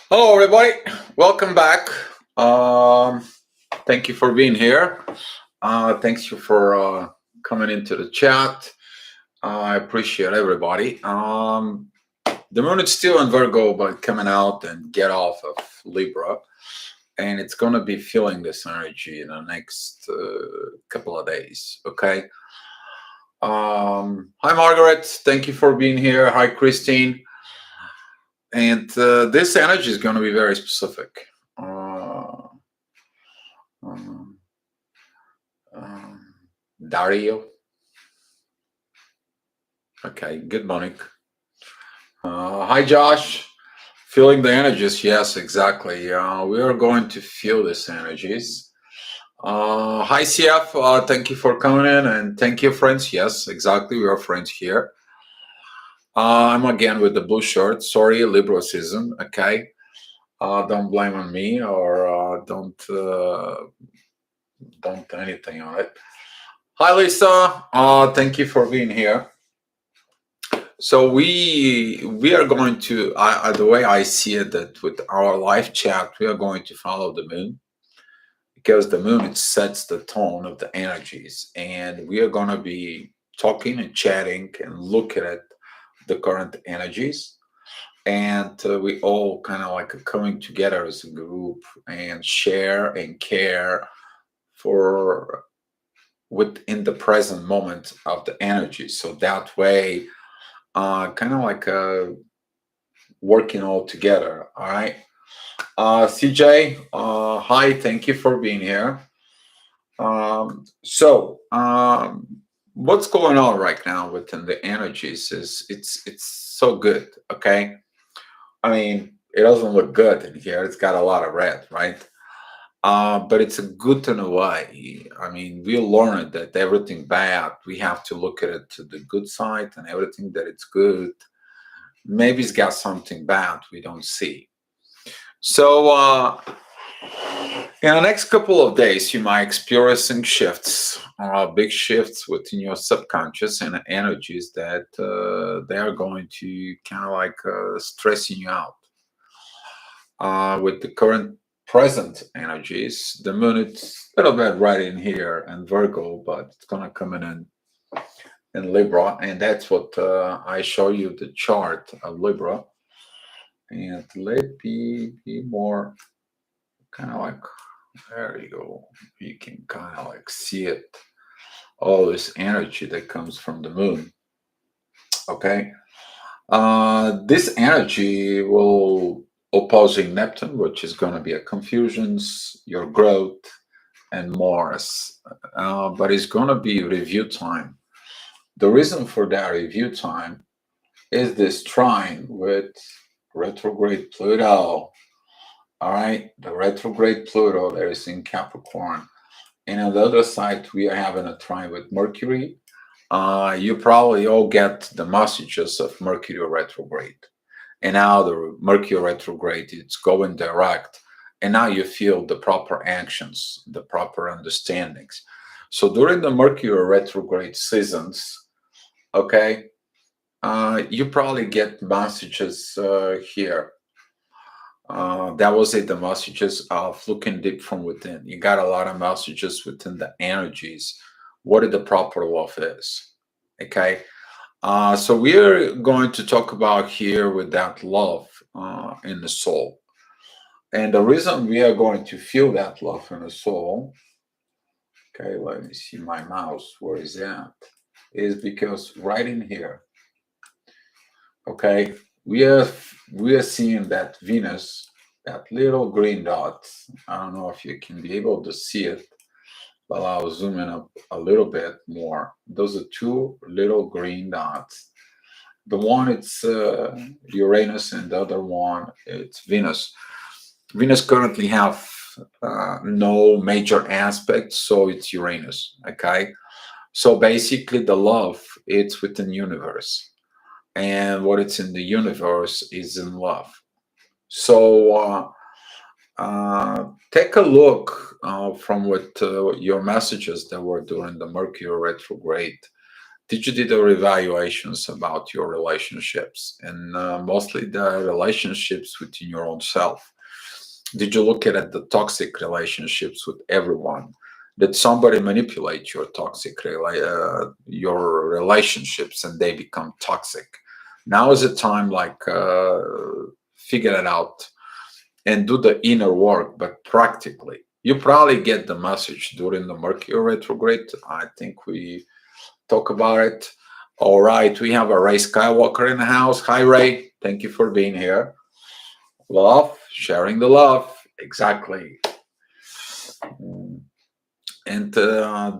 Hello, everybody. Welcome back. Um, Thank you for being here. Thanks you for coming into the chat. I appreciate everybody. The moon is still in Virgo, but coming out and get off of Libra, and it's gonna be feeling this energy in the next couple of days. Okay. Hi, Margaret. Thank you for being here. Hi, Christine. And this energy is going to be very specific. Uh, um, um, Dario. Okay, good morning. Hi, Josh. Feeling the energies. Yes, exactly. We are going to feel these energies. Hi, CF. Thank you for coming in and thank you, friends. Yes, exactly. We are friends here. I'm again with the blue shirt. Sorry, liberal season. Okay. Don't blame on me or don't anything on it. Hi, Lisa. Thank you for being here. So we are going to the way I see it that with our live chat we are going to follow the moon because the moon it sets the tone of the energies, and we are going to be talking and chatting and looking at the current energies, and we all kind of like coming together as a group and share and care for within the present moment of the energy. So that way, kind of like working all together. All right. CJ, hi. Thank you for being here. What's going on right now within the energies is it's so good. Okay. I mean, it doesn't look good in here. It's got a lot of red, right? But it's a good in a way. I mean, we learned that everything bad, we have to look at it to the good side, and everything that it's good, maybe it's got something bad we don't see. So, in the next couple of days, you might experiencing shifts, big shifts within your subconscious and energies that they are going to kind of like stressing you out. With the current present energies, the moon it's a little bit right in here and Virgo, but it's gonna come in Libra, and that's what I show you the chart of Libra. And let me be more kind of like there you go. You can kind of like see it, all this energy that comes from the moon. Okay, this energy will opposing Neptune, which is going to be a confusions, your growth, and Mars. But it's going to be review time. The reason for that review time is this trine with retrograde Pluto. All right, the retrograde Pluto that is in Capricorn. And on the other side, we are having a trine with Mercury. You probably all get the messages of Mercury retrograde. And now the Mercury retrograde, it's going direct. And now you feel the proper actions, the proper understandings. So during the Mercury retrograde seasons, okay, you probably get messages here. That was it, the messages of looking deep from within. You got a lot of messages within the energies, what the proper love is. Okay. So we're going to talk about here with that love in the soul. And the reason we are going to feel that love in the soul, okay, let me see my mouse, where is that? Is because right in here, okay, we are seeing that Venus, that little green dot. I don't know if you can be able to see it, but I'll zoom in a little bit more. Those are two little green dots. The one it's Uranus, and the other one it's Venus. Venus currently have no major aspects, so it's Uranus. Okay, so basically the love it's within universe, and what it's in the universe is in love. So take a look from what your messages that were during the Mercury retrograde. Did you do the evaluations about your relationships, and mostly the relationships within your own self? Did you look at the toxic relationships with everyone? Did somebody manipulate your your relationships and they become toxic? Now is the time, like, figure it out and do the inner work, but practically. You probably get the message during the Mercury retrograde. I think we talk about it. All right, we have a Ray Skywalker in the house. Hi, Ray. Thank you for being here. Love, sharing the love. Exactly. And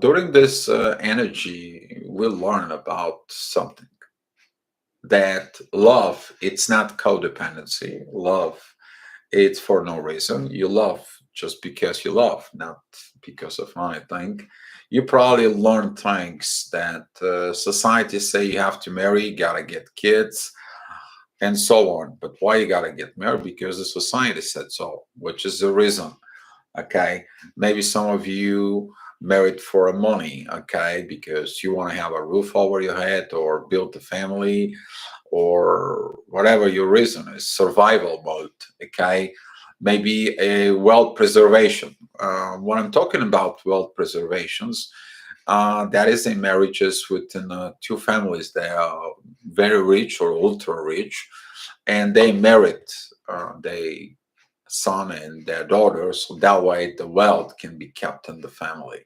during this energy, we'll learn about something, that love, it's not codependency. Love, it's for no reason. You love just because you love, not because of anything. You probably learn things that society say you have to marry, you gotta get kids, and so on. But why you gotta get married? Because the society said so, which is the reason. Okay, maybe some of you married for money. Okay, because you want to have a roof over your head or build a family, or whatever your reason is, survival mode. Okay, maybe a wealth preservation. When I'm talking about wealth preservations, that is in marriages within two families. They are very rich or ultra rich, and they married they son and their daughter, so that way the wealth can be kept in the family.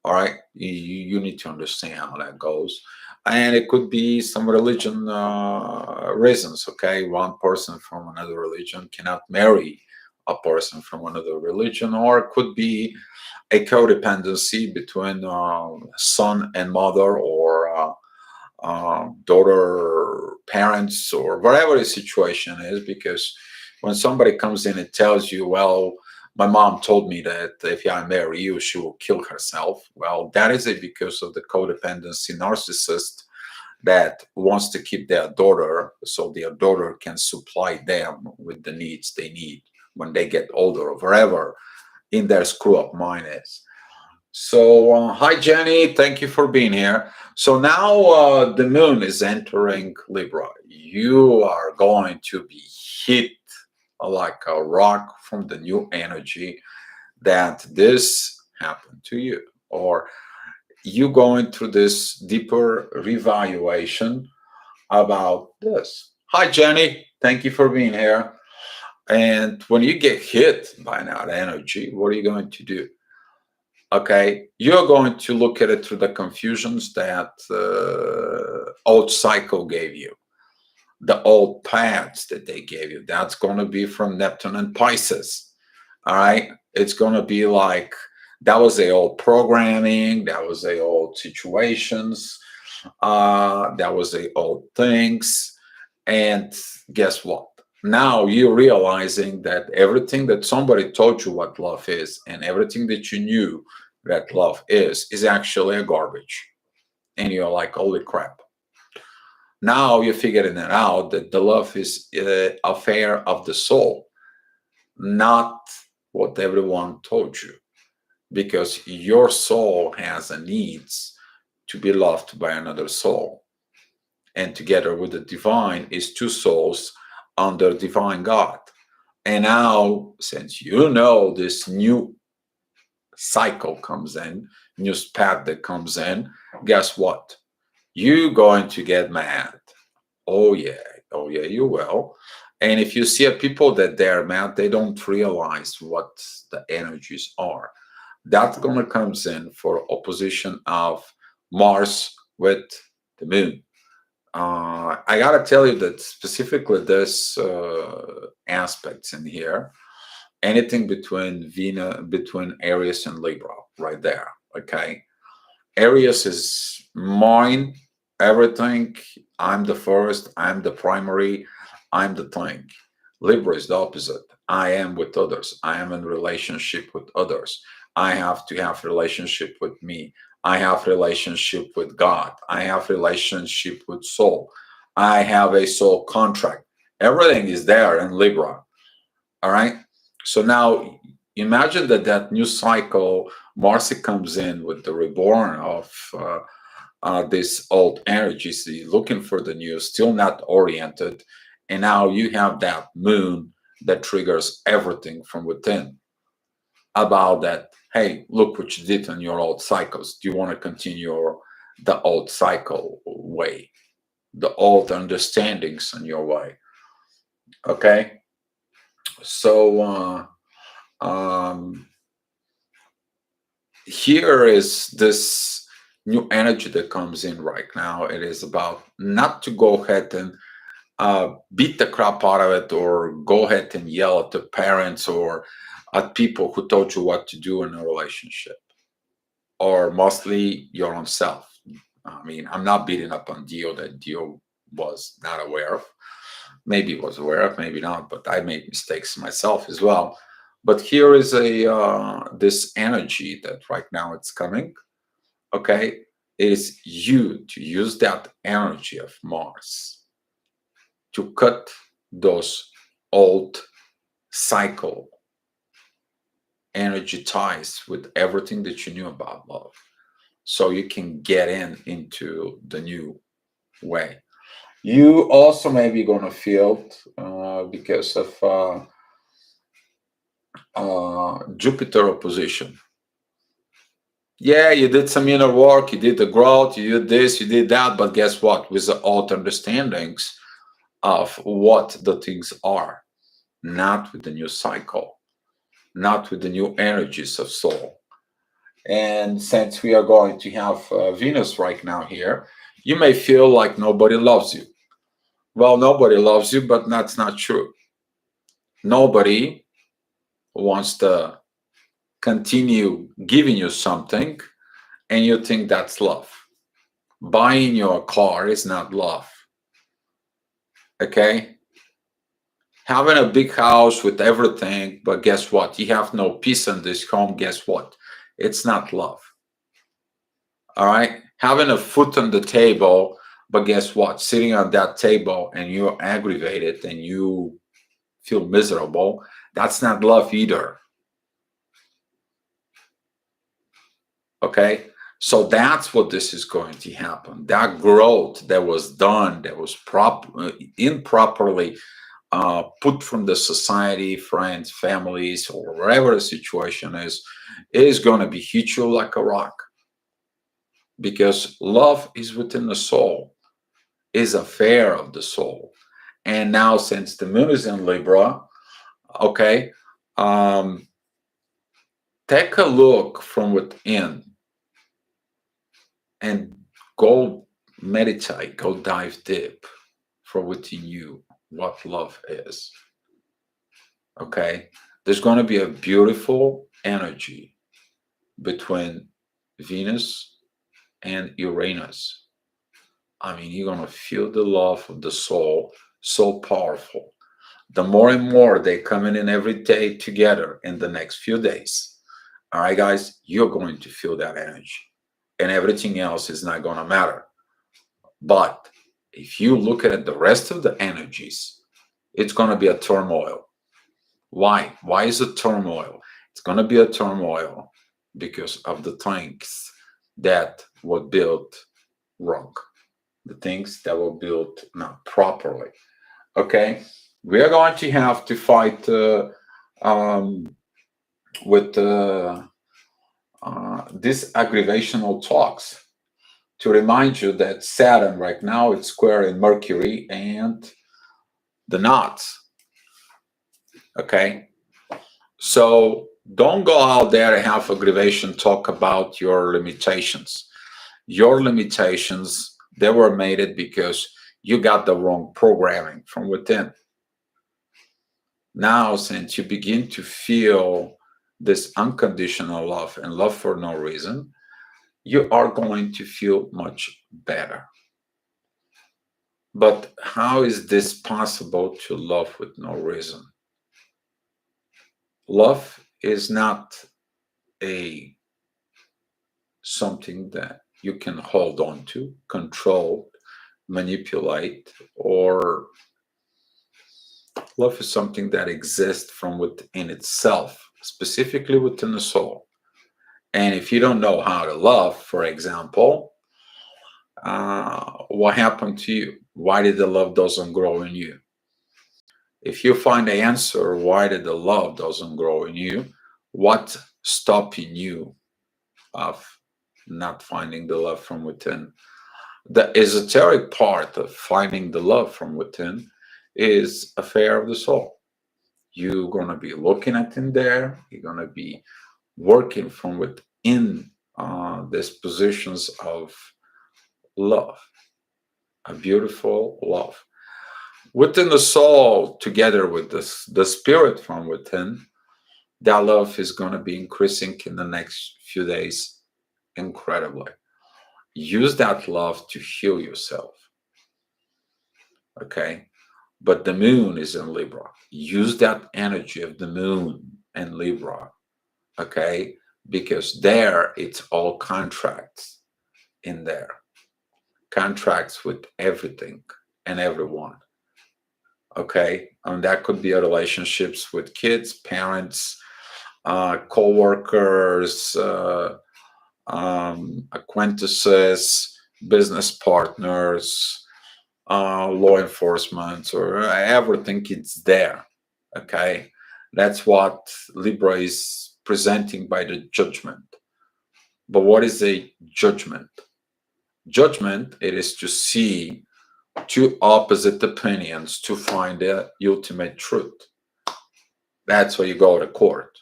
All right, you need to understand how that goes. And it could be some religion reasons. Okay, one person from another religion cannot marry a person from another religion, or it could be a codependency between son and mother, or daughter parents, or whatever the situation is. Because when somebody comes in and tells you, well, my mom told me that if I marry you, she will kill herself. Well, that is it, because of the codependency narcissist that wants to keep their daughter so their daughter can supply them with the needs they need when they get older, or wherever in their screw up mind is. So, hi Jenny, thank you for being here. So now the moon is entering Libra. You are going to be hit like a rock from the new energy that this happened to you, or you going through this deeper revaluation about this. Hi Jenny, thank you for being here. And when you get hit by that energy, what are you going to do? Okay, you're going to look at it through the confusions that old cycle gave you, the old paths that they gave you. That's going to be from Neptune and Pisces. All right, it's going to be like, that was the old programming, that was the old situations, that was the old things. And guess what? Now you're realizing that everything that somebody told you what love is, and everything that you knew that love is actually a garbage. And you're like, holy crap. Now you're figuring it out, that the love is affair of the soul, not what everyone told you. Because your soul has a needs to be loved by another soul. And together with the divine is two souls under divine God. And now, since you know this new cycle comes in, new path that comes in, guess what? You're going to get mad. Oh yeah, you will. And if you see a people that they're mad, they don't realize what the energies are. That's gonna comes in for opposition of Mars with the moon. I gotta tell you that specifically this aspects in here, anything between Venus, between Aries and Libra, right there. Okay, Aries is mine, everything. I'm the first. I'm the primary. I'm the thing. Libra is the opposite. I am with others. I am in relationship with others. I have to have relationship with me. I have relationship with God. I have relationship with soul. I have a soul contract. Everything is there in Libra. All right. So now imagine that new cycle, Marcy comes in with the reborn these old energies, looking for the new, still not oriented. And now you have that moon that triggers everything from within about that. Hey, look what you did on your old cycles. Do you want to continue the old cycle way, the old understandings on your way? Okay. So, here is this new energy that comes in right now. It is about not to go ahead and beat the crap out of it, or go ahead and yell at the parents or at people who told you what to do in a relationship, or mostly your own self. I mean, I'm not beating up on Dio that Dio was not aware of. Maybe was aware of, maybe not, but I made mistakes myself as well. But here is a this energy that right now it's coming. Okay, it is you to use that energy of Mars to cut those old cycle energy ties with everything that you knew about love, so you can get into the new way. You also may be going to feel because of Jupiter opposition. Yeah, you did some inner work, you did the growth, you did this, you did that, but guess what? With the old understandings of what the things are, not with the new cycle, not with the new energies of soul. And since we are going to have Venus right now here, you may feel like nobody loves you. Well, nobody loves you, but that's not true. Nobody wants to continue giving you something and you think that's love. Buying your car is not love. Okay? Having a big house with everything, but guess what? You have no peace in this home. Guess what? It's not love. All right? Having a foot on the table, but guess what? Sitting on that table and you're aggravated and you feel miserable, that's not love either. Okay? So that's what this is going to happen. That growth that was done, that was improperly put from the society, friends, families, or wherever the situation is going to be hit you like a rock. Because love is within the soul, is affair of the soul. And now, since the moon is in Libra, okay, take a look from within and go meditate, go dive deep from within you what love is. Okay, there's going to be a beautiful energy between Venus and Uranus. I mean, you're going to feel the love of the soul so powerful. The more and more they coming in every day together in the next few days. All right, guys, you're going to feel that energy, and everything else is not going to matter. But if you look at the rest of the energies, it's going to be a turmoil. Why? Why is it turmoil? It's going to be a turmoil because of the things that were built wrong, the things that were built not properly. Okay, we are going to have to fight with these aggravational talks. To remind you that Saturn right now it's square in Mercury and the knots. Okay, so don't go out there and have aggravation talk about your limitations. Your limitations, they were made it because you got the wrong programming from within. Now, since you begin to feel this unconditional love and love for no reason, you are going to feel much better. But how is this possible to love with no reason? Love is not a something that you can hold on to, control, manipulate, or love is something that exists from within itself, specifically within the soul. And if you don't know how to love, for example, what happened to you? Why did the love doesn't grow in you? If you find the answer, why did the love doesn't grow in you? What stopping you of not finding the love from within? The esoteric part of finding the love from within is affair of the soul. You're gonna be looking at in there. You're gonna be working from within these positions of love, a beautiful love within the soul, together with this the spirit from within. That love is gonna be increasing in the next few days incredibly. Use that love to heal yourself. Okay. But the moon is in Libra. Use that energy of the moon and Libra, okay? Because there it's all contracts in there, contracts with everything and everyone, okay? And that could be a relationships with kids, parents, co-workers, acquaintances, business partners, law enforcement, or everything. It's there. Okay, that's what Libra is presenting by the judgment. But what is a judgment? Judgment, it is to see two opposite opinions to find the ultimate truth. That's why you go to court.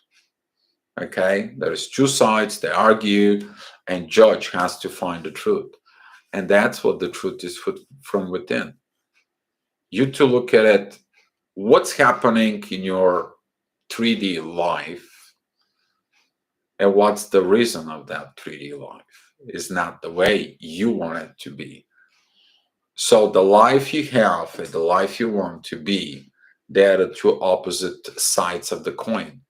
Okay, there's two sides, they argue, and judge has to find the truth. And that's what the truth is from within. You to look at it, what's happening in your 3D life, and what's the reason of that 3D life is not the way you want it to be. So the life you have and the life you want to be, they're the two opposite sides of the coin.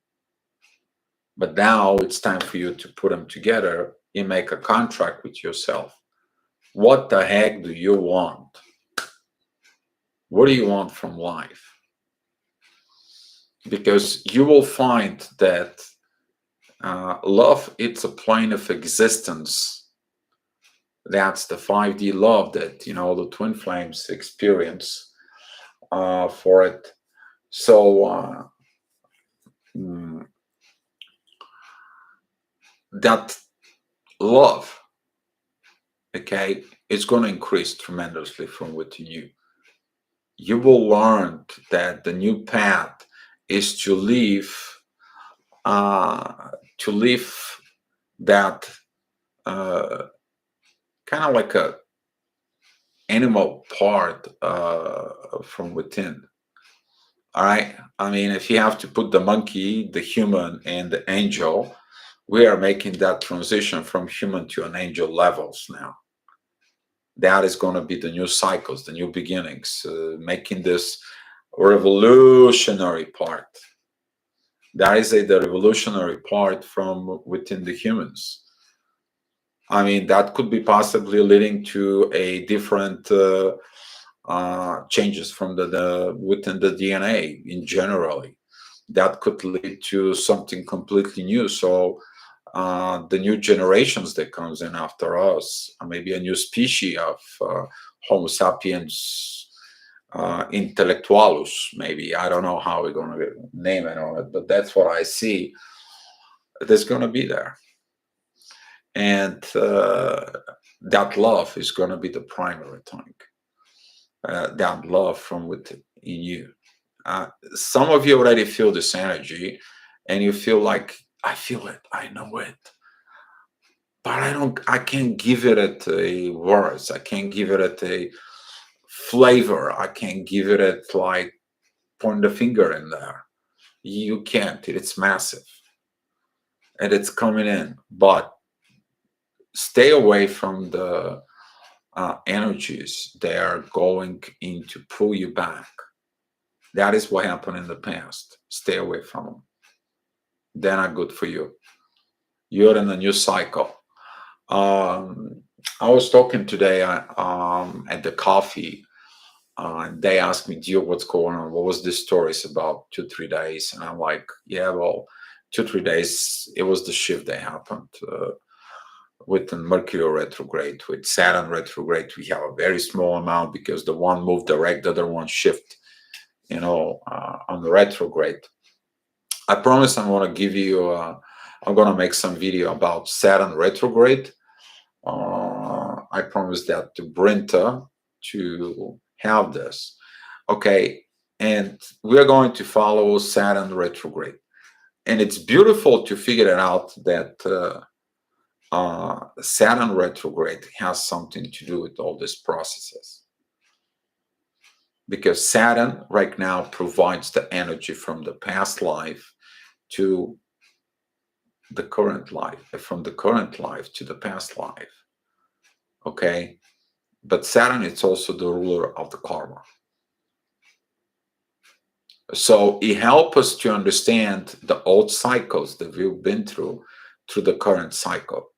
But now it's time for you to put them together and make a contract with yourself. What the heck do you want? What do you want from life? Because you will find that love, it's a plane of existence. That's the 5D love that, the twin flames experience for it. So mm, that love, okay, is going to increase tremendously from within you. You will learn that the new path is to uh, leave that kind of like a animal part from within. All right. I mean, if you have to put the monkey, the human, and the angel, we are making that transition from human to an angel levels now. That is going to be the new cycles, the new beginnings, making this revolutionary part. That is the revolutionary part from within the humans. I mean, that could be possibly leading to a different changes from the within the DNA in generally. That could lead to something completely new. So the new generations that comes in after us, maybe a new species of Homo sapiens intellectualus, maybe. I don't know how we're going to name it on it, but that's what I see. That's going to be there. And that love is going to be the primary thing. That love from within you. Some of you already feel this energy, and you feel like, I feel it, I know it, but I can't give it a words. I can't give it a flavor. I can't give it a like point the finger in there. You can't. It's massive, and it's coming in. But stay away from the energies. They are going in to pull you back. That is what happened in the past. Stay away from them. They're not good for you. You're in a new cycle. I was talking today at the coffee, and they asked me, Gio, what's going on? What was this stories about 2-3 days? And I'm like, yeah, well, 2-3 days, it was the shift that happened. with the Mercury retrograde. With Saturn retrograde, we have a very small amount because the one move direct, the other one shift, on the retrograde. I promise I'm going to give you, I'm going to make some video about Saturn retrograde. I promise that to Brinta to have this. Okay. And we're going to follow Saturn retrograde. And it's beautiful to figure it out that Saturn retrograde has something to do with all these processes. Because Saturn right now provides the energy from the past life to the current life, from the current life to the past life. Okay? But Saturn is also the ruler of the karma. So it helps us to understand the old cycles that we've been through the current cycle.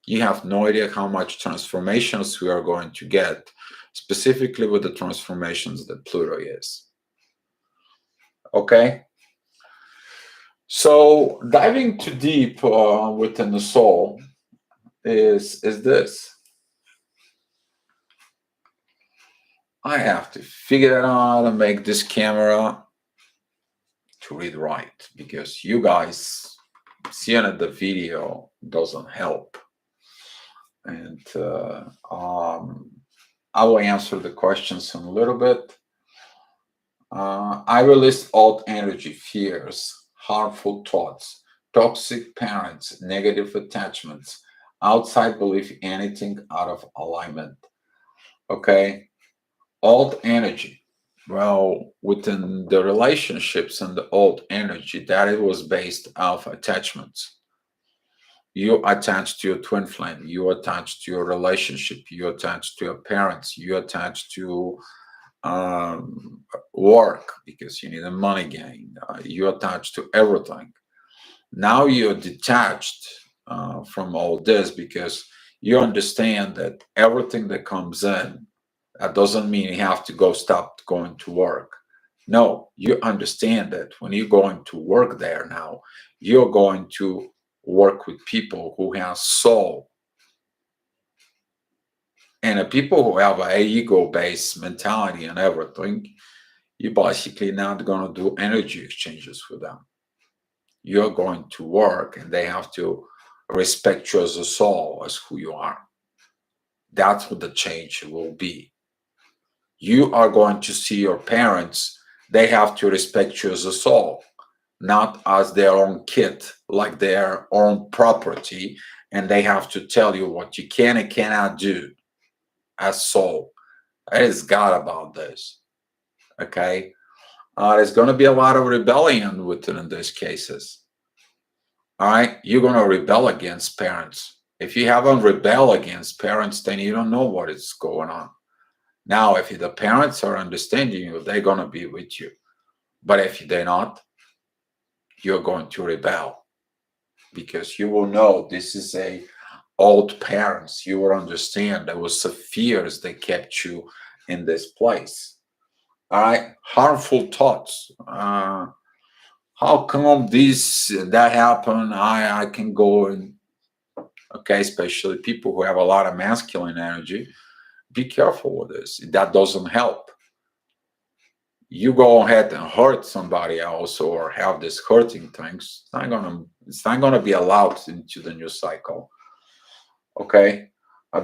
You have no idea how much transformations we are going to get, specifically with the transformations that Pluto is. Okay? So diving too deep within the soul is this. I have to figure out how to make this camera to read right, because you guys seeing the video doesn't help. And I will answer the questions in a little bit. I release old energy, fears, harmful thoughts, toxic parents, negative attachments, outside belief, anything out of alignment. Okay? Old energy. Well, within the relationships and the old energy, that it was based off attachments. You attached to your twin flame, you attached to your relationship, you attached to your parents, you attached to work because you need a money gain, you attached to everything. Now you're detached from all this because you understand that everything that comes in, that doesn't mean you have to go stop going to work. No, you understand that when you're going to work there now, you're going to work with people who have soul. And the people who have an ego-based mentality and everything, you're basically not going to do energy exchanges with them. You're going to work and they have to respect you as a soul, as who you are. That's what the change will be. You are going to see your parents, they have to respect you as a soul, not as their own kid, like their own property, and they have to tell you what you can and cannot do as soul. That is God about this. Okay? There's going to be a lot of rebellion within these cases. All right? You're going to rebel against parents. If you haven't rebelled against parents, then you don't know what is going on. Now, if the parents are understanding you, they're going to be with you. But if they're not, you're going to rebel because you will know this is a old parents. You will understand there was some fears that kept you in this place. All right, harmful thoughts. How come this that happened? I can go and okay, especially people who have a lot of masculine energy. Be careful with this. That doesn't help. You go ahead and hurt somebody else or have this hurting things. It's not gonna be allowed into the new cycle. Okay,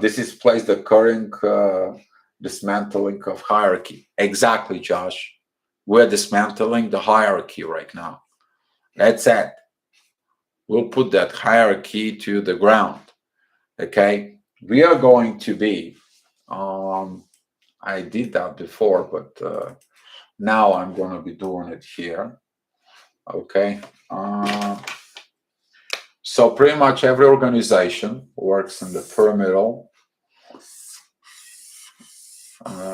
this is place the current dismantling of hierarchy. Exactly, Josh. We're dismantling the hierarchy right now. That's it. We'll put that hierarchy to the ground. Okay, we are going to be. I did that before, but now I'm going to be doing it here. Okay. So pretty much every organization works in the pyramidal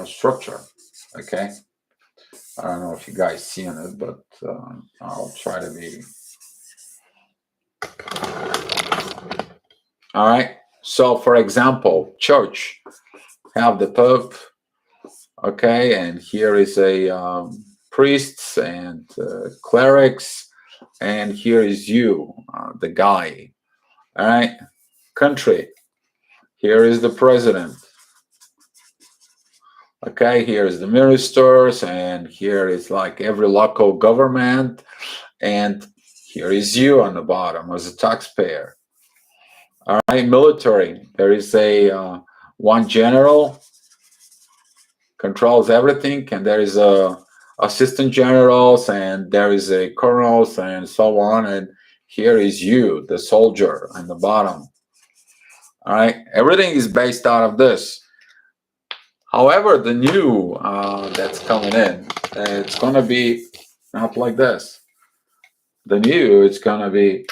structure. Okay. I don't know if you guys seeing it, but I'll try to be. All right. So, for example, church have the Pope. Okay, and here is a priests and clerics, and here is you, the guy. All right. country. Here is the president. Okay, here is the ministers, and here is like every local government, and here is you on the bottom as a taxpayer. All right, military. There is a one general controls everything, and there is a assistant generals, and there is a colonels, and so on. And here is you, the soldier, on the bottom. All right, everything is based out of this. However, the new that's coming in, it's gonna be not like this. The new, it's gonna be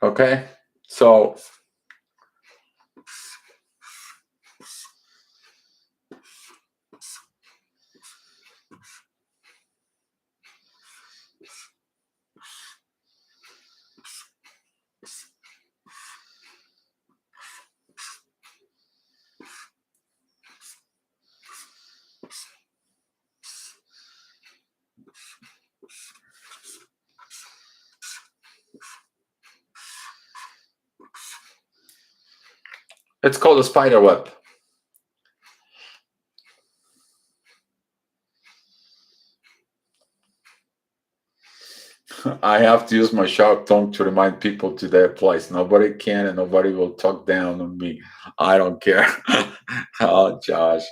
okay. So it's called a spider web. I have to use my sharp tongue to remind people to their place. Nobody can and nobody will talk down on me. I don't care. Oh, Josh,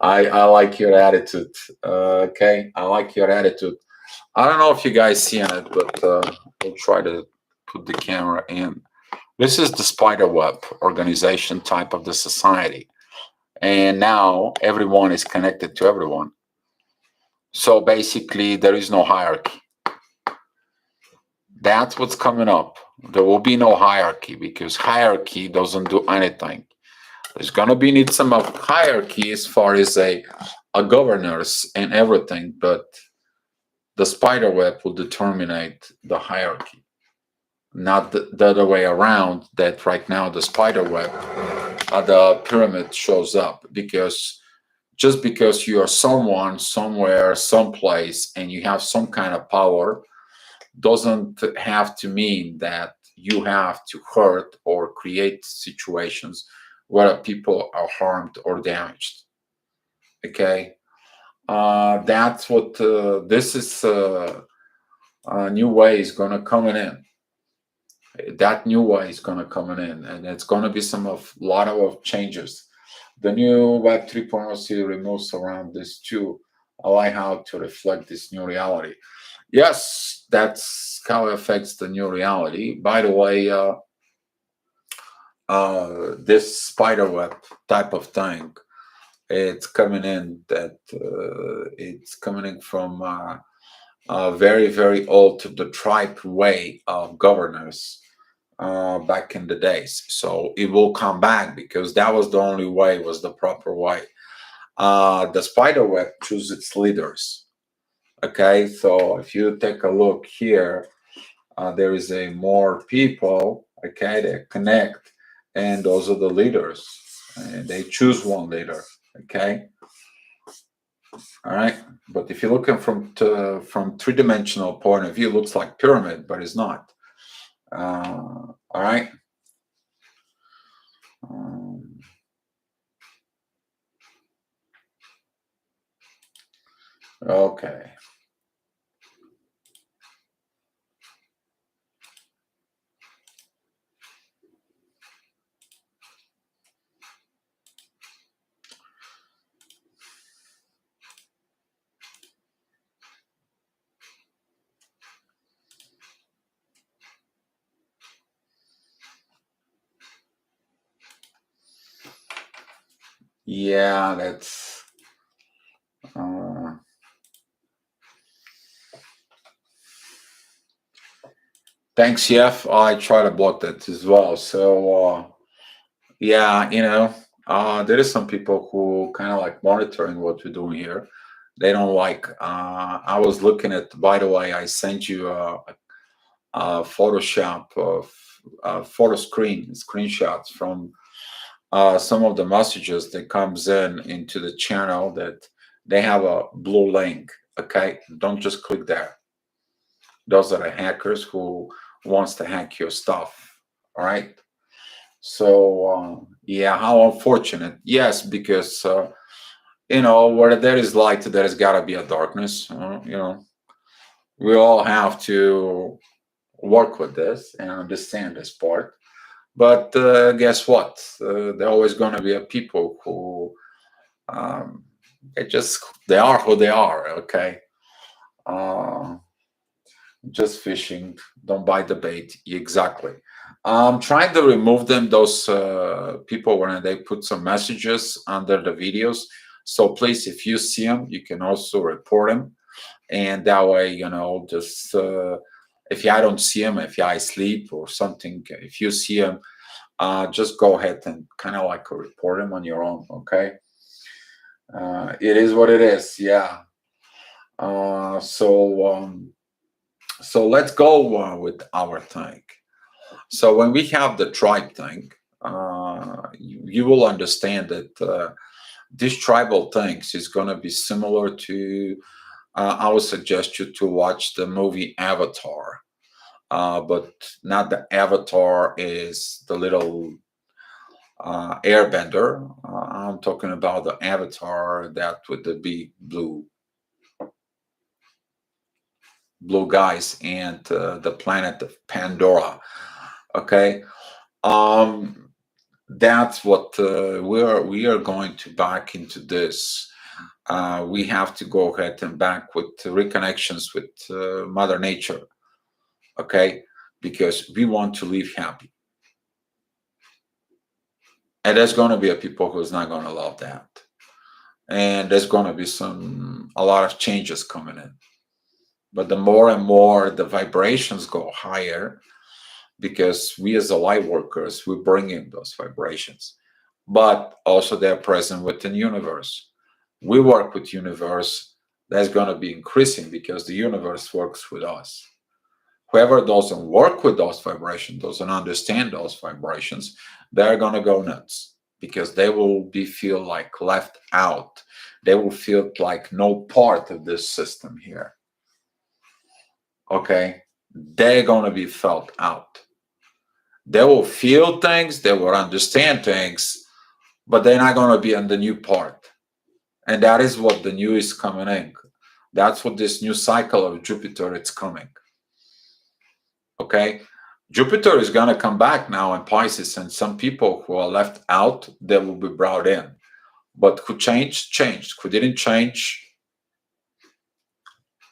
I like your attitude. Okay, I like your attitude. I don't know if you guys seeing it, but we'll try to put the camera in. This is the spider web organization type of the society, and now everyone is connected to everyone. So basically, there is no hierarchy. That's what's coming up. There will be no hierarchy because hierarchy doesn't do anything. There's gonna be need some of hierarchy as far as a governors and everything, but the spider web will determine the hierarchy, not the other way around. That right now the spider web, the pyramid shows up because just because you are someone somewhere, someplace, and you have some kind of power doesn't have to mean that you have to hurt or create situations where people are harmed or damaged. Okay, that's what this is. A new way is gonna coming in. That new way is gonna coming in, and it's gonna be some of lot of changes. The new Web 3.0 removes around this too, allow how to reflect this new reality. Yes, that's how it affects the new reality. By the way, this spider web type of thing, it's coming in that it's coming in from very, very old the tribe way of governance back in the days. So it will come back because that was the only way, was the proper way. The spider web chooses its leaders. Okay, so if you take a look here, there is a more people, okay, that connect, and those are the leaders, and they choose one leader, okay. All right, but if you're looking from three-dimensional point of view, it looks like pyramid, but it's not. All right. Um, okay. Yeah, that's. Uh, Thanks, Jeff. I try to block that as well. So yeah, there is some people who kind of like monitoring what we're doing here. They don't like. I was looking at. By the way, I sent you Photoshop of photo screenshots from some of the messages that comes in into the channel that they have a blue link. Okay, don't just click there. Those are the hackers who wants to hack your stuff. All right. So yeah, how unfortunate. Yes, because where there is light, there has got to be a darkness. We all have to work with this and understand this part. But guess what? There are always going to be a people who um, they are who they are. Okay, uh, just fishing. Don't bite the bait. Exactly. Trying to remove them. Those people when they put some messages under the videos. So please, if you see them, you can also report them, and that way, just if I don't see them, if I sleep or something, if you see them, just go ahead and kind of like report them on your own. Okay, it is what it is. Yeah. So let's go with our thing. So when we have the tribe thing, you will understand that this tribal things is going to be similar to. I would suggest you to watch the movie Avatar, but not the Avatar is the little airbender. I'm talking about the Avatar that with the big blue guys and the planet of Pandora. Okay, um, that's what we are going to back into this. We have to go ahead and back with reconnections with Mother Nature. Okay, because we want to live happy, and there's going to be a people who's not going to love that, and there's going to be a lot of changes coming in. But the more and more the vibrations go higher, because we as the light workers we bring in those vibrations, but also they're present within universe. We work with universe. That's going to be increasing because the universe works with us. Whoever doesn't work with those vibrations, doesn't understand those vibrations, they're going to go nuts because they will be feel like left out. They will feel like no part of this system here. Okay, they're going to be felt out. They will feel things, they will understand things, but they're not going to be on the new part. And that is what the new is coming in. That's what this new cycle of Jupiter it's coming. Okay, Jupiter is going to come back now in Pisces, and some people who are left out, they will be brought in. But who changed. Who didn't change,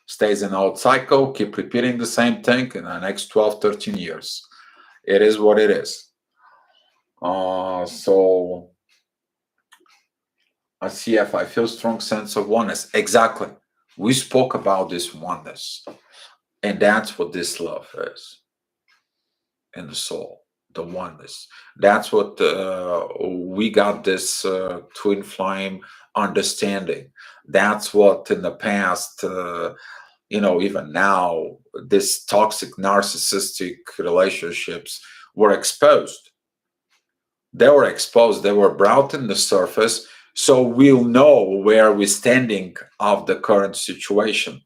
stays in old cycle, keep repeating the same thing in the next 12, 13 years. It is what it is. So I see if I feel strong sense of oneness. Exactly. We spoke about this oneness. And that's what this love is in the soul, the oneness. That's what we got this twin flame understanding. That's what in the past, even now, this toxic narcissistic relationships were exposed. They were exposed, they were brought in the surface, so we'll know where we're standing of the current situation.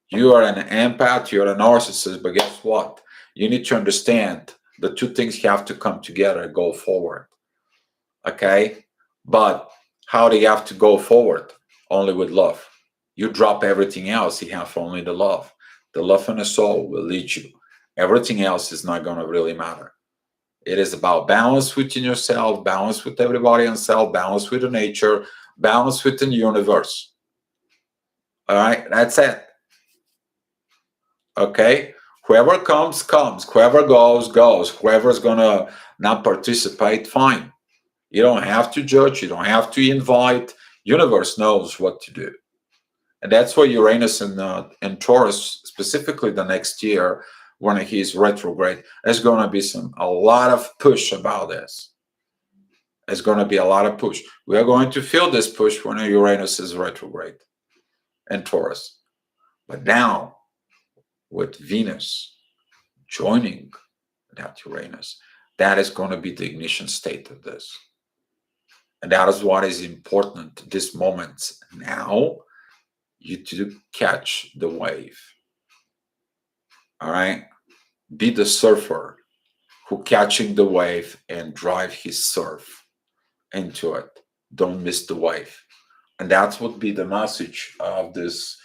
You are an empath, you're a narcissist, but guess what? You need to understand the two things have to come together and go forward. Okay? But how do you have to go forward? Only with love. You drop everything else, you have only the love. The love and the soul will lead you. Everything else is not going to really matter. It is about balance within yourself, balance with everybody on self, balance with the nature, balance within the universe. All right, that's it. Okay, whoever comes, comes. Whoever goes, goes. Whoever's gonna not participate, fine. You don't have to judge. You don't have to invite. Universe knows what to do, and that's why Uranus and Taurus, specifically the next year when he's retrograde, there's gonna be a lot of push about this. There's going to be a lot of push. We are going to feel this push when Uranus is retrograde in Taurus. But now, with Venus joining that Uranus, that is going to be the ignition state of this. And that is what is important this moment now, you to catch the wave. All right? Be the surfer who catching the wave and drive his surf into it. Don't miss the wave. And that would be the message of this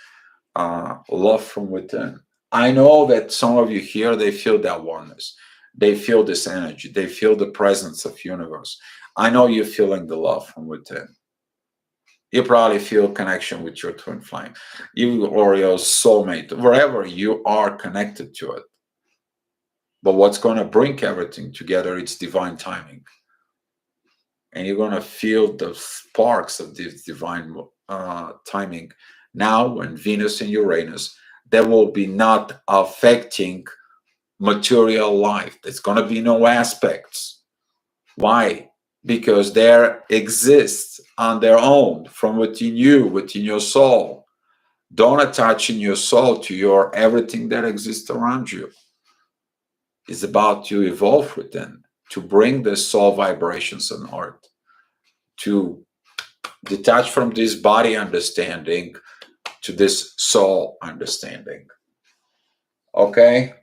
love from within. I know that some of you here, they feel that oneness. They feel this energy. They feel the presence of universe. I know you're feeling the love from within. You probably feel connection with your twin flame, you or your soulmate, wherever you are connected to it. But what's going to bring everything together, it's divine timing. And you're going to feel the sparks of this divine timing. Now, when Venus and Uranus, there will be not affecting material life. There's going to be no aspects. Why? Because there exists on their own from within you, within your soul. Don't attach in your soul to your everything that exists around you. It's about to evolve within, to bring the soul vibrations on earth, to detach from this body understanding to this soul understanding. Okay?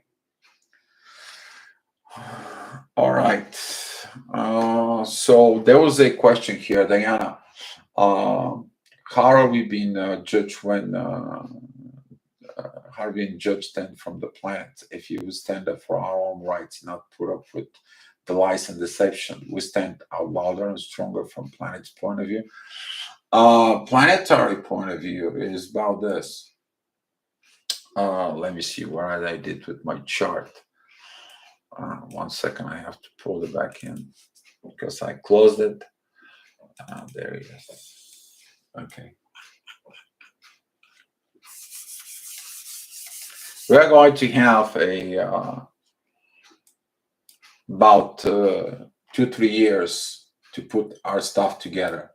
All right. So there was a question here, Diana. How are we being judged when how are we being judged then from the planet? If you stand up for our own rights, not put up with the lies and deception, we stand out louder and stronger from planet's point of view. Planetary point of view is about this. Let me see what I did with my chart. 1 second, I have to pull it back in because I closed it. There it is. Okay. We are going to have a about 2-3 years to put our stuff together.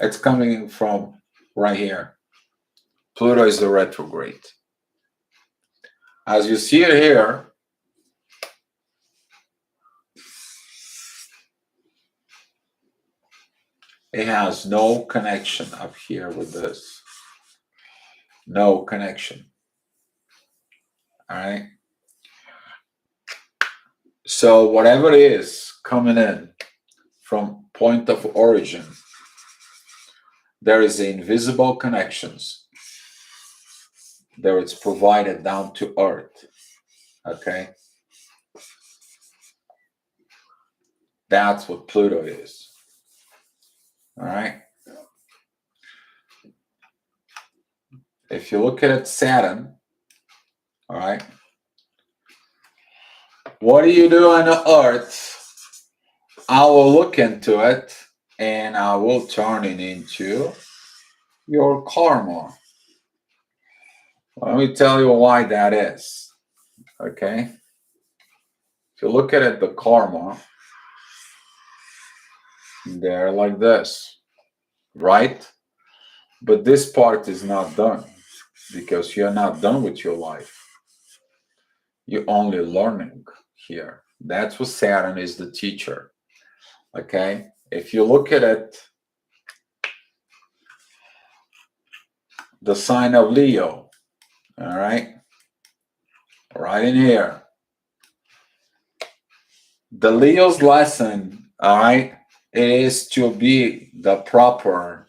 It's coming from right here. Pluto is a retrograde. As you see it here, it has no connection up here with this. No connection. All right. So whatever it is coming in from point of origin, there is invisible connections. There it's provided down to earth. Okay. That's what Pluto is. All right. If you look at it, Saturn, all right, what do you do on the earth? I will look into it and I will turn it into your karma. Let me tell you why that is. Okay. If you look at it, the karma, they're like this, right? But this part is not done because you're not done with your life. You're only learning here. That's what Saturn is, the teacher. Okay. If you look at it, the sign of Leo, all right, right in here. The Leo's lesson, all right, is to be the proper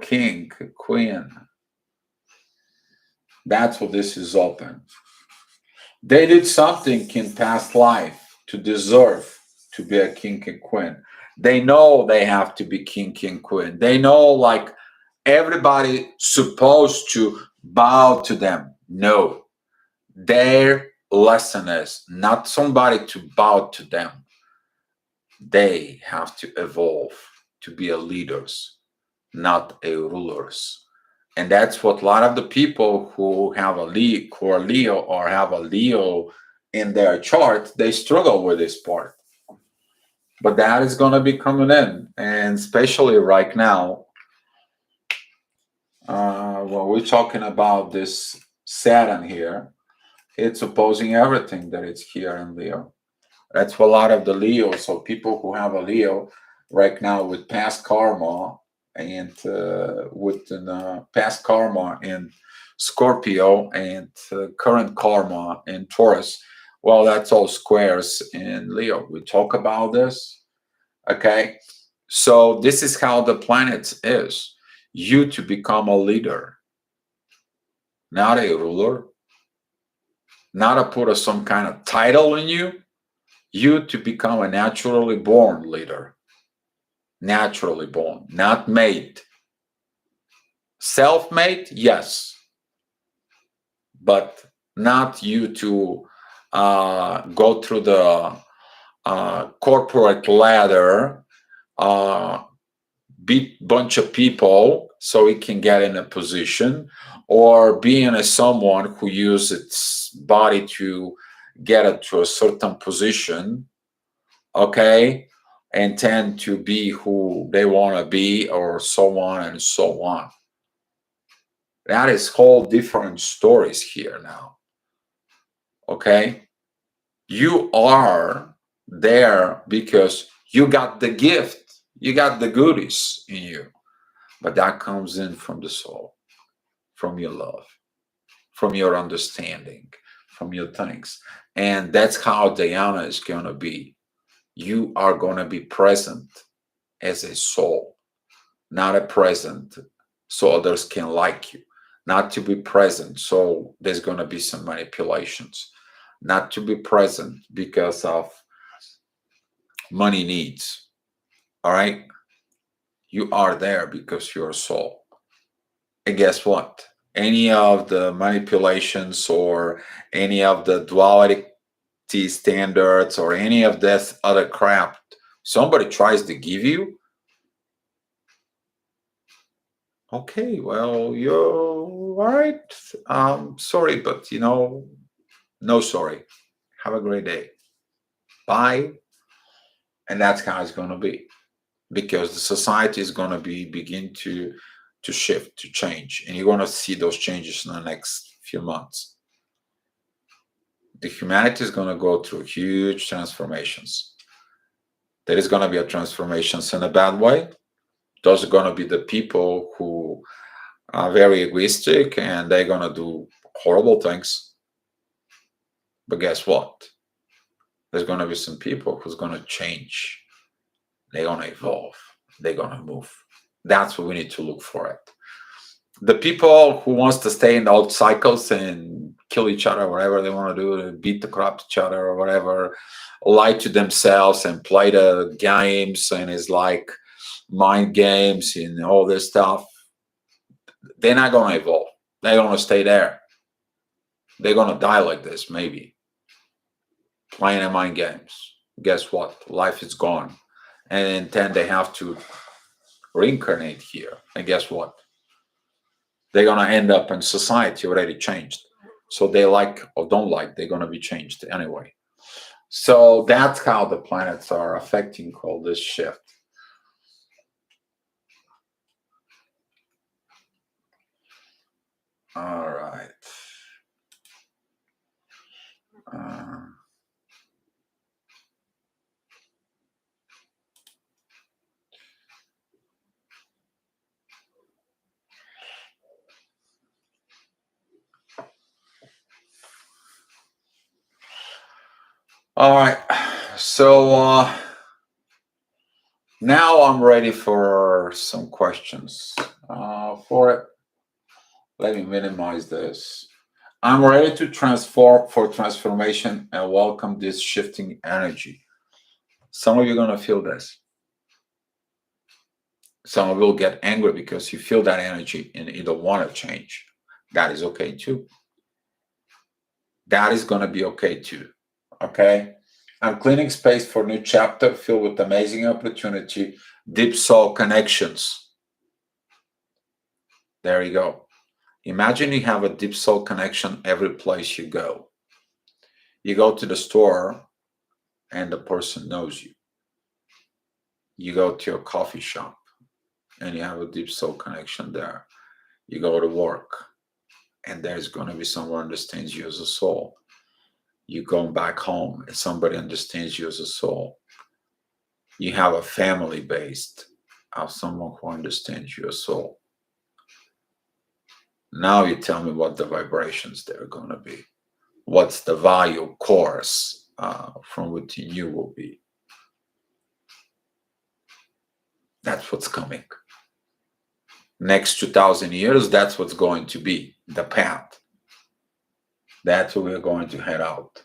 king, queen. That's what this is open. They did something in past life to deserve to be a king and queen. They know they have to be king and queen. They know like everybody supposed to bow to them. No, their lesson is not somebody to bow to them. They have to evolve to be a leaders, not a rulers. And that's what a lot of the people who have a Leo, who are Leo or have a Leo in their chart, they struggle with this part. But that is going to be coming in. And especially right now, when we're talking about this Saturn here, it's opposing everything that is here in Leo. That's for a lot of the Leo. So people who have a Leo right now with past karma and past karma in Scorpio and current karma in Taurus, well, that's all squares in Leo. We talk about this, okay? So this is how the planet is. You to become a leader, not a ruler, not to put some kind of title in you. You to become a naturally born leader. Naturally born, not made. Self-made, yes, but not you to go through the corporate ladder, beat bunch of people so he can get in a position, or being a someone who uses its body to get it to a certain position, okay, and tend to be who they want to be, or so on and so on. That is whole different stories here now. Okay? You are there because you got the gift, you got the goodies in you. But that comes in from the soul, from your love, from your understanding, from your things. And that's how Diana is going to be. You are going to be present as a soul, not a present so others can like you, not to be present so there's going to be some manipulations, not to be present because of money needs. All right, you are there because you're a soul. And guess what, any of the manipulations or any of the duality standards or any of this other crap somebody tries to give you, okay, well, you're all right. Sorry, but no sorry. Have a great day. Bye. And that's how it's going to be because the society is going to be begin to shift, to change, and you're going to see those changes in the next few months. The humanity is going to go through huge transformations. There is going to be a transformations in a bad way. Those are going to be the people who are very egoistic and they're going to do horrible things. But guess what? There's going to be some people who's going to change. They're going to evolve. They're going to move. That's what we need to look for it. The people who wants to stay in the old cycles and kill each other, whatever they want to do, beat the crap each other or whatever, lie to themselves and play the games and it's like mind games and all this stuff, they're not going to evolve. They're going to stay there. They're going to die like this, maybe. Playing in mind games. Guess what? Life is gone. And then they have to reincarnate here. And guess what? They're going to end up in society already changed. So they like or don't like, they're going to be changed anyway. So that's how the planets are affecting all this shift. All right. All right. So now I'm ready for some questions. For it, let me minimize this. I'm ready to transform for transformation and welcome this shifting energy. Some of you are going to feel this. Some of you will get angry because you feel that energy and you don't want to change. That is okay too. That is going to be okay too. Okay? I'm cleaning space for new chapter filled with amazing opportunity, deep soul connections. There you go. Imagine you have a deep soul connection every place you go. You go to the store and the person knows you. You go to a coffee shop and you have a deep soul connection there. You go to work and there's going to be someone who understands you as a soul. You go back home and somebody understands you as a soul. You have a family based of someone who understands you as a soul. Now you tell me what the vibrations they're going to be. What's the value course from within you will be. That's what's coming. Next 2,000 years, that's what's going to be the path. That's where we're going to head out.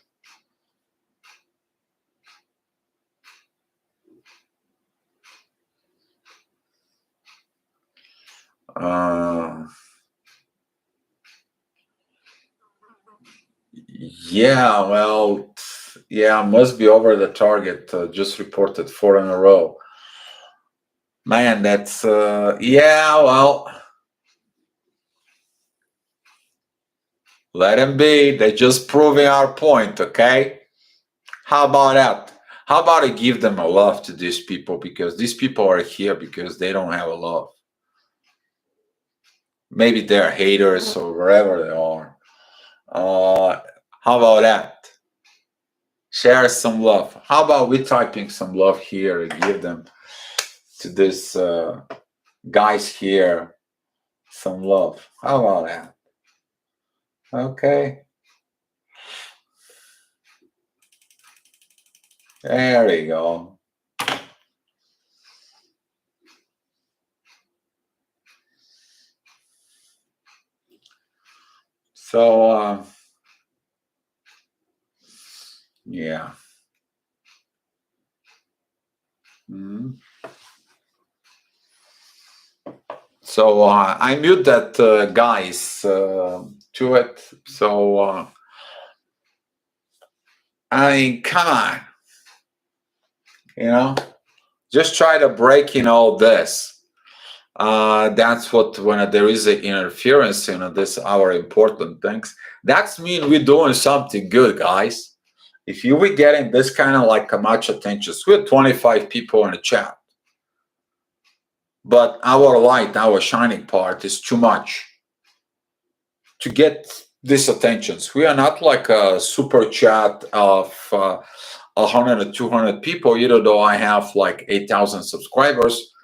Yeah, well, yeah, must be over the target. Just reported 4 in a row. Man, that's, yeah, well, let them be. They're just proving our point, okay? How about that? How about I give them a love to these people because these people are here because they don't have a love. Maybe they're haters or wherever they are. How about that? Share some love. How about we typing some love here and give them to this guys here some love. How about that? Okay. There we go. So, yeah. Mhm. So I mute that guys to it. So I mean, come on, you know, just try to break in all this. That's what when there is an interference in this our important things. That's mean we're doing something good, guys. If you were getting this kind of like much attention, so we have 25 people in the chat, but our light, our shining part is too much to get this attentions. We are not like a super chat of 100 or 200 people, even though I have like 8,000 subscribers.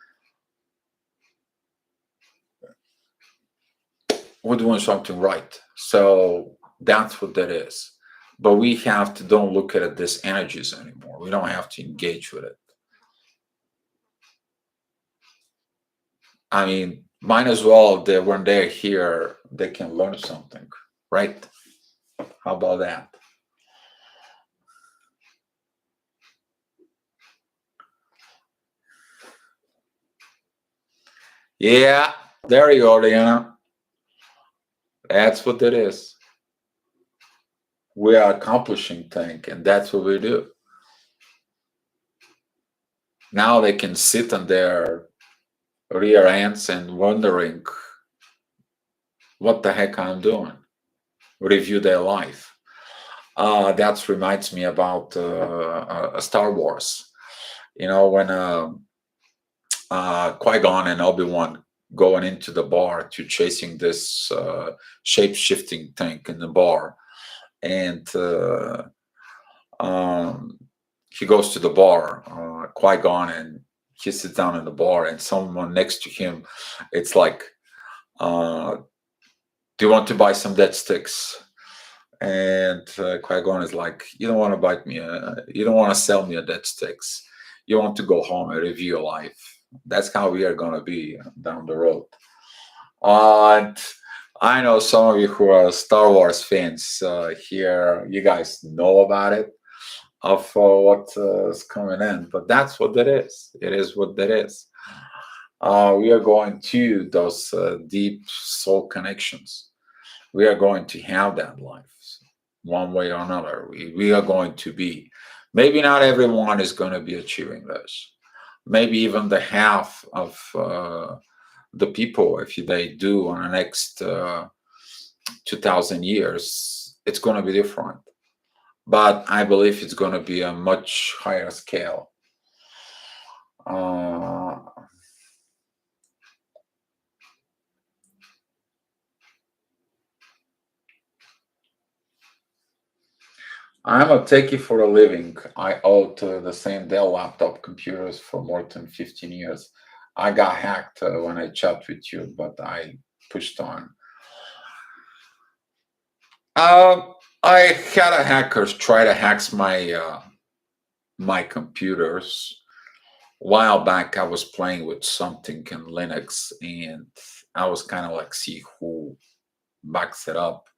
We're doing something right. So that's what that is. But we have to don't look at it this energies anymore. We don't have to engage with it. I mean, might as well that when they're here, they can learn something, right? How about that? Yeah, there you go, Diana. That's what it is. We are accomplishing things, and that's what we do. Now they can sit on their rear ends and wondering what the heck I'm doing. Review their life. That reminds me about Star Wars. You know, when Qui-Gon and Obi-Wan going into the bar to chasing this shape-shifting thing in the bar, and he goes to the bar, Qui-Gon, and he sits down in the bar, and someone next to him, it's like, do you want to buy some dead sticks? And Qui-Gon is like, you don't want to bite me, you don't want to sell me a dead sticks. You want to go home and review your life. That's how we are going to be down the road. And I know some of you who are Star Wars fans here, you guys know about it, of what is coming in, but that's what that is. It is what that is. We are going to those deep soul connections. We are going to have that life one way or another. We are going to be. Maybe not everyone is going to be achieving this. Maybe even the half of the people, if they do on the next 2,000 years, it's going to be different. But I believe it's going to be a much higher scale. Uh, I'm a techie for a living. I own the same Dell laptop computers for more than 15 years. I got hacked when I chat with you, but I pushed on. Um, I had a hackers try to hack my computers. A while back, I was playing with something in Linux, and I was kind of like see who backs it up.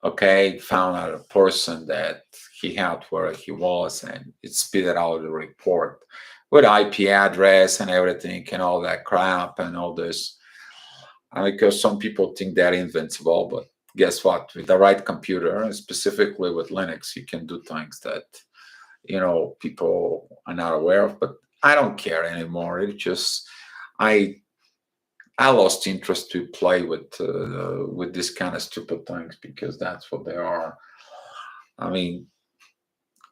Okay, found out a person that he had where he was, and it spit out the report with IP address and everything and all that crap and all this. Because some people think they're invincible, but guess what? With the right computer, and specifically with Linux, you can do things that people are not aware of. But I don't care anymore. It just I I lost interest to play with this kind of stupid things because that's what they are. I mean,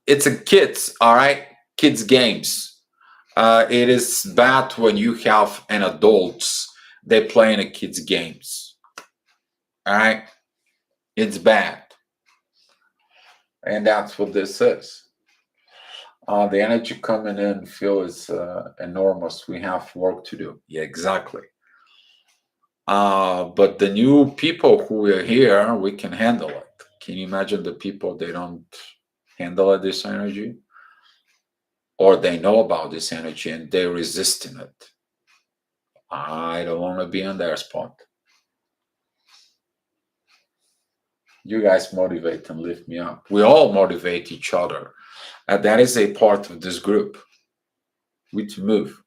it's a kids, all right, kids games. It is bad when you have an adults they playing a kids games. All right, it's bad, and that's what this is. The energy coming in feel is enormous. We have work to do. Yeah, exactly. But the new people who are here, we can handle it. Can you imagine the people they don't handle this energy, or they know about this energy and they're resisting it? I don't want to be on their spot. You guys motivate and lift me up. We all motivate each other. And that is a part of this group. We to move.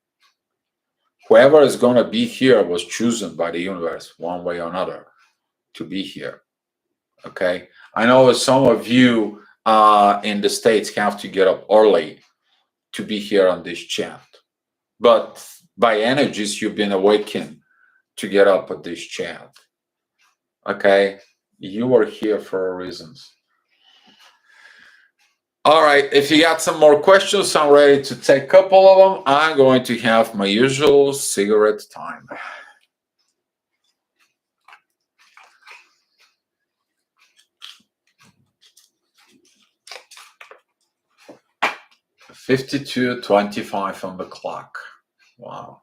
Whoever is going to be here was chosen by the universe, one way or another, to be here. Okay. I know some of you in the States have to get up early to be here on this chat. But by energies, you've been awakened to get up at this chat. Okay. You are here for reasons. All right. If you got some more questions, I'm ready to take a couple of them. I'm going to have my usual cigarette time. 52:25 on the clock. Wow.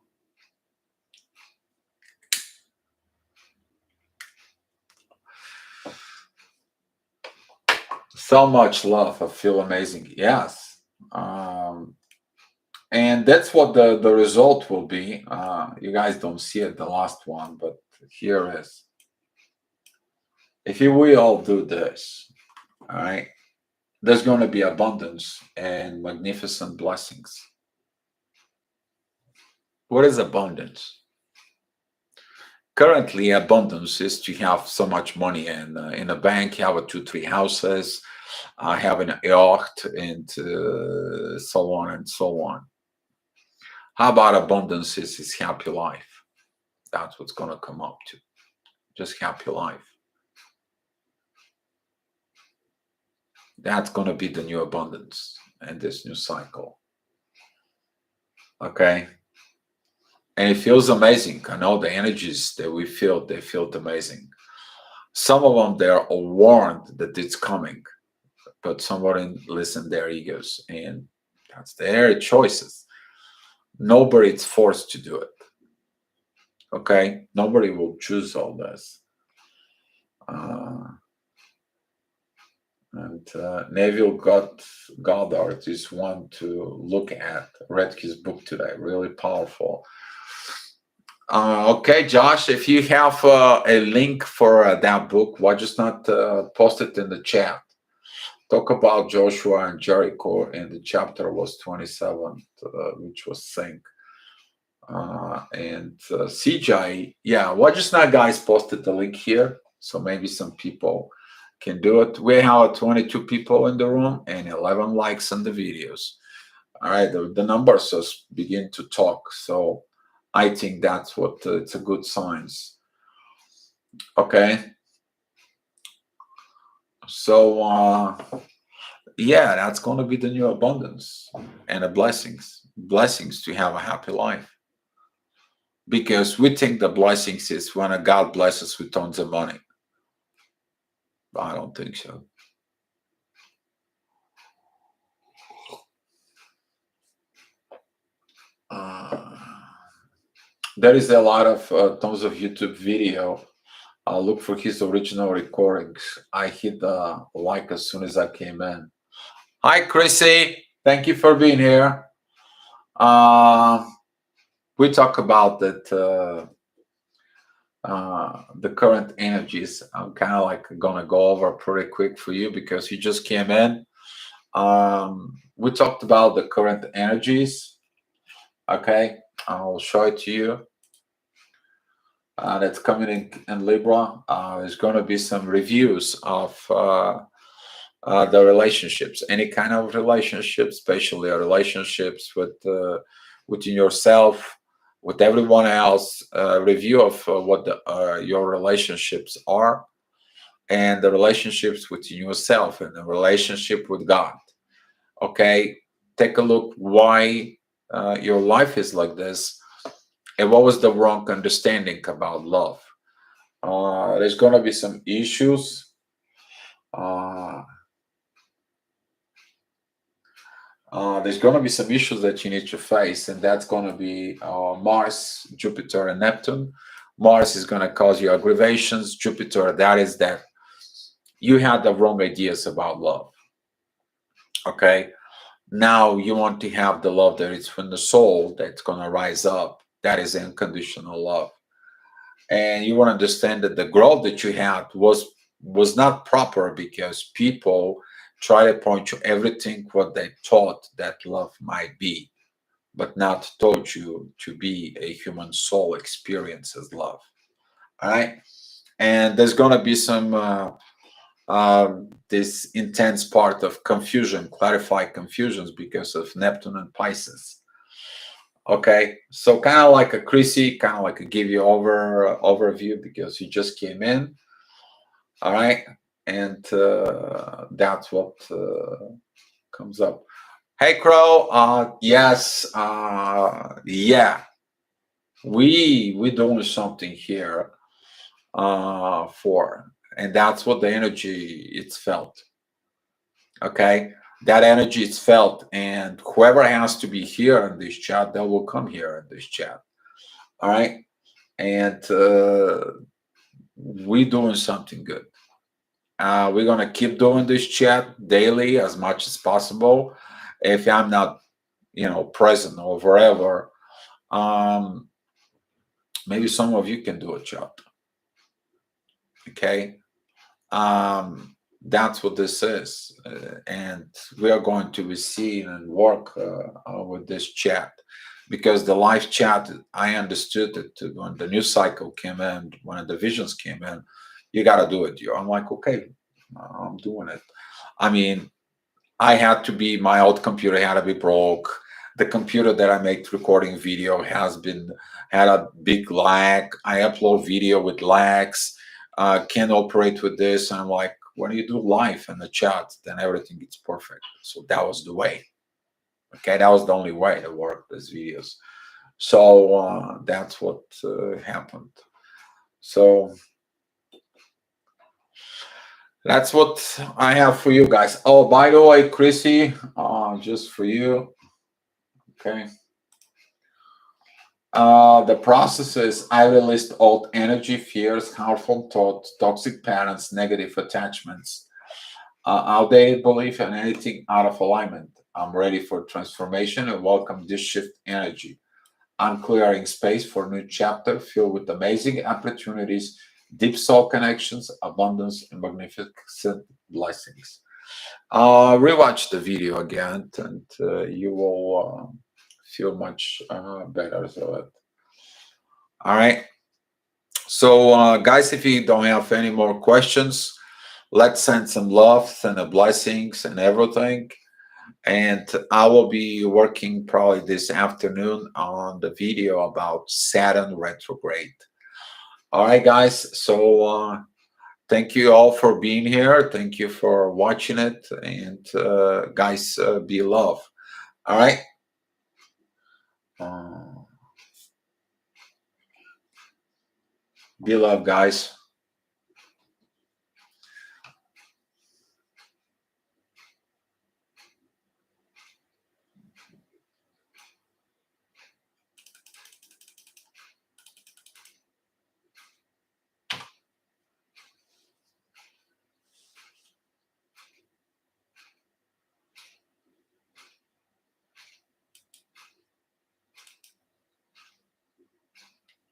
So much love. I feel amazing. Yes. And that's what the result will be. You guys don't see it, the last one, but here is. If we all do this, all right, there's going to be abundance and magnificent blessings. What is abundance? Currently, abundance is to have so much money in a bank, have a 2, 3 houses, have an yacht, and so on and so on. How about abundance is happy life? That's what's going to come up to. Just happy life. That's going to be the new abundance and this new cycle. Okay. And it feels amazing. I know the energies that we feel, they feel amazing. Some of them, they're warned that it's coming, but somebody listen their egos, and that's their choices. Nobody's forced to do it. Okay? Nobody will choose all this. And Neville Goddard is one to look at. Read his book today. Really powerful. Okay, Josh, if you have a link for that book, why just not post it in the chat? Talk about Joshua and Jericho, and the chapter was 27, which was Sync. And CJ, yeah, why just not, guys, posted the link here? So maybe some people can do it. We have 22 people in the room and 11 likes on the videos. All right, the numbers just begin to talk. So I think that's what it's a good signs. Okay. So yeah, that's going to be the new abundance and the blessings to have a happy life. Because we think the blessings is when a God blesses with tons of money. But I don't think so. Uh, there is a lot of tons of YouTube video. I'll look for his original recordings. I hit the like as soon as I came in. Hi, Chrissy. Thank you for being here. Uh, we talk about that the current energies. I'm kind of like gonna go over pretty quick for you because you just came in. We talked about the current energies. Okay, I'll show it to you. That's coming in Libra. There's going to be some reviews of the relationships, any kind of relationships, especially relationships within yourself, with everyone else. Review of what your relationships are, and the relationships within yourself, and the relationship with God. Okay, take a look why your life is like this, and what was the wrong understanding about love. There's going to be some issues. Uh, there's going to be some issues that you need to face, and that's going to be Mars, Jupiter, and Neptune. Mars is going to cause you aggravations. Jupiter, that is that you had the wrong ideas about love. Okay, now you want to have the love that is from the soul that's going to rise up. That is unconditional love, and you want to understand that the growth that you had was not proper because people try to point you everything what they thought that love might be, but not taught you to be a human soul experience as love. All right, and there's gonna be some this intense part of confusion, clarify confusions because of Neptune and Pisces. Okay, so kind of like a Chrissy, kind of like a give you overview because you just came in. All right, and that's what comes up. Hey, Crow. Yes. Yeah, we doing something here for, and that's what the energy it's felt. Okay, that energy is felt, and whoever has to be here in this chat, they will come here in this chat. All right, and we doing something good. We're gonna keep doing this chat daily as much as possible. If I'm not, present or wherever, um, maybe some of you can do a chat. Okay, that's what this is, and we are going to receive and work with this chat because the live chat. I understood that when the new cycle came in, when the visions came in, you got to do it. I'm like, okay, I'm doing it. I mean, I had to be my old computer had to be broke. The computer that I make recording video has been had a big lag. I upload video with lags. Can't operate with this. And I'm like, when you do live in the chat, then everything gets perfect. So that was the way. Okay, that was the only way to work these videos. So that's what happened. So that's what I have for you guys. Oh, by the way, Chrissy, just for you. Okay. The process is I released old energy, fears, harmful thoughts, toxic patterns, negative attachments, outdated belief, and anything out of alignment. I'm ready for transformation and welcome this shift energy. I'm clearing space for a new chapter filled with amazing opportunities, deep soul connections, abundance, and magnificent blessings. Rewatch the video again, and you will feel much better. So, all right. So, guys, if you don't have any more questions, let's send some love and the blessings and everything. And I will be working probably this afternoon on the video about Saturn retrograde. All right, guys. So Thank you all for being here. Thank you for watching it. And guys, be love. All right. Uh, be love, guys.